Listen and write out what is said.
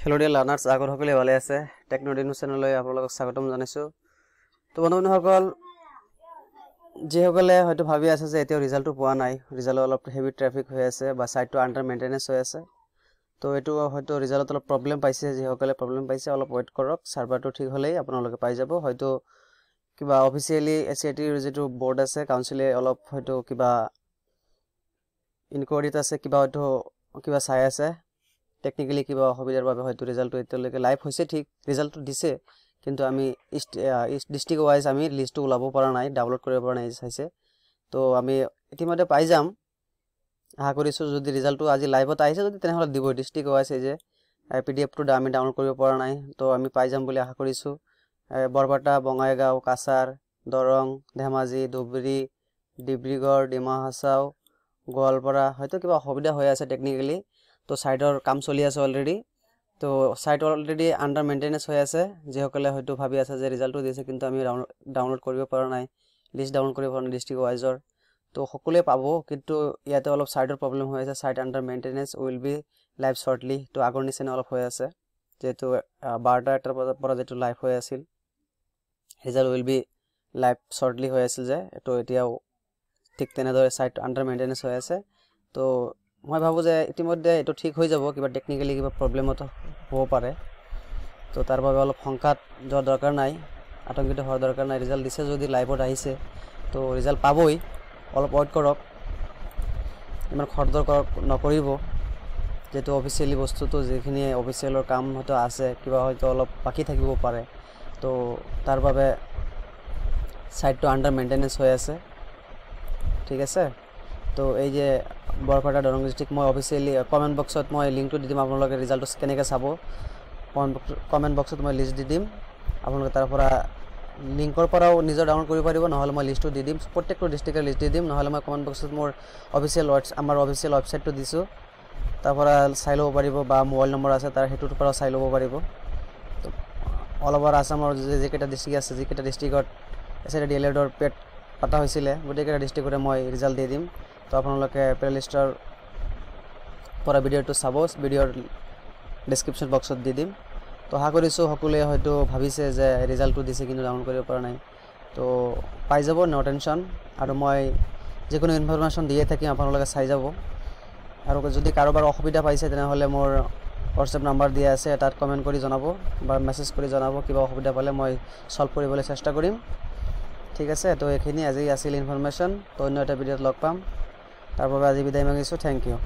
hello dear learners Agar सकले ভালে আছে টেকনোডিনো চ্যানেললৈ আপোনালোকক স্বাগতম জনাইছো তো বন্ধুসকল যে সকলে হয়তো ভাবি আছে যে এতিয়াও ৰিজাল্টটো পোৱা নাই ৰিজাল্ট অলপ হেভি ট্ৰাফিক হৈ আছে বা সাইটটো আন্ডাৰ মেইনটেনেন্স হৈ আছে তো এটো হয়তো ৰিজাল্টত অলপ প্ৰবলেম পাইছে যে সকলে প্ৰবলেম পাইছে অলপ ওয়েট কৰক সাৰ্ভাৰটো ঠিক হলেই আপোনালোকে পাই যাব হয়তো কিবা অফিচিয়ালি এসএটিৰ যেটো বোৰ্ড আছে কাউন্সিলে অলপ হয়তো কিবা ইনকোয়াৰিত আছে কিবা হয়তো কিবা চাই আছে টেকনিক্যালি কিবা অসুবিধাৰ বাবে হয়তো ৰিজাল্টটো এতিয়ালৈকে লাইভ হৈছে ঠিক ৰিজাল্টটো দিছে কিন্তু আমি ডিস্ট্ৰিক্ট ওয়াইজ আমি লিষ্টটো ওলাব পৰা নাই ডাউনলোড কৰিব পৰা নাই চাইছে তো আমি ইতিমধ্যে পাই যাম আশা কৰিছো যদি ৰিজাল্টটো আজি লাইভত আহিছে যদি তেনেহলে দিব ডিস্ট্ৰিক্ট ওয়াইজ যে পিডিএফটো আমি ডাউনলোড কৰিব পৰা নাই তো আমি পাই যাম বুলি আশা কৰিছো বৰবাটা বঙাইগাঁও কাছাৰ দৰং ধেমাজি ধুবুৰী ডিব্ৰুগড় ডিমা হাছাও গোৱালপাৰা হয়তো কিবা অসুবিধা হৈ আছে টেকনিক্যালি তো সাইটৰ কাম চলি আছে অলৰেডি তো সাইট অলৰেডি আন্ডাৰ মেইনটেনেন্স হৈ আছে যে সকলে হয়তো ভাবি আছে যে ৰিজাল্টটো দিছে কিন্তু আমি ডাউনলোড কৰিব পৰা নাই লিষ্ট ডাউনলোড কৰিব পৰা নাই ডিস্ট্ৰিক্ট ওয়াইজৰ তো সকলে পাব কিন্তু ইয়াতে অলপ সাইটৰ প্ৰবলেম হৈ আছে site under maintenance will be live shortly তো আগৰ নিচিনা অলপ হৈ আছে যেটো 12টাৰ পৰা যেটো লাইভ হৈ আছিল ৰিজাল্ট উইল বি লাইভ শৰ্টলি হৈ আছিল যে তো এতিয়াও ঠিক তেনেদৰে সাইট আন্ডাৰ মেইনটেনেন্স হৈ আছে তো মই ভাবো যে ইতিমধ্যে এটো ঠিক হৈ যাব কিবা টেকনিক্যালি কিবা প্ৰবলেমত হ'ব পাৰে তো তাৰ বাবে অলপ সংকাত যোৱাৰ দৰকাৰ নাই আতংকিত হোৱাৰ দৰকাৰ নাই ৰিজাল্ট দিছে যদি লাইভত আহিছে তো ৰিজাল্ট পাবই অলপ ওয়েট কৰক ইমান খৰদৰ নকৰিব যেটো অফিচিয়ালি বস্তুটো যেখিনি অফিচিয়ালৰ কাম হয়তো আছে কিবা হয়তো অলপ বাকি থাকিব পাৰে তো তাৰ বাবে সাইটটো আন্ডাৰ মেইনটেনেন্স হৈ আছে ঠিক আছে তো এই যে বৰপাটা দৰং ডিস্ট্ৰিক্ট মই অফিচিয়ালি কমেন্ট বক্সত মই লিংকটো দি দিম আপোনালোকে ৰিজাল্টটো কেনেকৈ চাব কমেন্ট বক্সত মই লিষ্ট দি দিম আপোনালোকে তাৰ পৰা লিংকৰ পৰাও নিজৰ ডাউনলোড কৰিব পাৰিব নহলে মই লিষ্টটো দি দিম প্ৰত্যেকটো ডিস্ট্ৰিক্টৰ লিষ্ট দি দিম নহলে মই কমেন্ট বক্সত মোৰ অফিচিয়াল আমাৰ অফিচিয়াল ওয়েবসাইটটো দিছো তাৰ পৰা চাই ল'ব পাৰিব বা মোবাইল নম্বৰ আছে তাৰ হেতুৰ পৰা চাই ল'ব পাৰিব তো অল ওভাৰ আসামৰ যে কেটা ডিস্ট্ৰিক্ট আছে যে কেটা ডিস্ট্ৰিক্টত এসএটি ডিএলএডৰ পেট পাতা হৈছিলে গোটেইকেটা ডিস্ট্ৰিক্টৰে মই ৰিজাল্ট দি দিম তো আপোনালোকে প্লেলিষ্টৰ পৰা ভিডিওটো চাব ভিডিওৰ ডেসক্ৰিপচন বক্সত দি দিম তো আশা কৰিছো সকলোৱে হয়তো ভাবিছে যে ৰিজাল্টটো দিছে কিন্তু ডাউনলোড কৰিব পৰা নাই তো পাই যাব নো টেনশন আৰু মই যিকোনো ইনফৰমেশন দিয়ে থাকিম আপোনালোকে চাই যাব আৰু যদি কাৰোবাৰ অসুবিধা পাইছে তেনেহলে মোৰ WhatsApp নাম্বাৰ দিয়া আছে তাত কমেন্ট কৰি জনাব বা মেসেজ কৰি জনাব কিবা অসুবিধা পালে মই সলভ কৰিবলৈ চেষ্টা কৰিম ঠিক আছে তো এখিনি আজি আছিল ইনফৰমেশন তো অন্য এটা ভিডিওত লগ পাম তাৰ বাবে আজি বিদায় মাগিছো থ্যাংক ইউ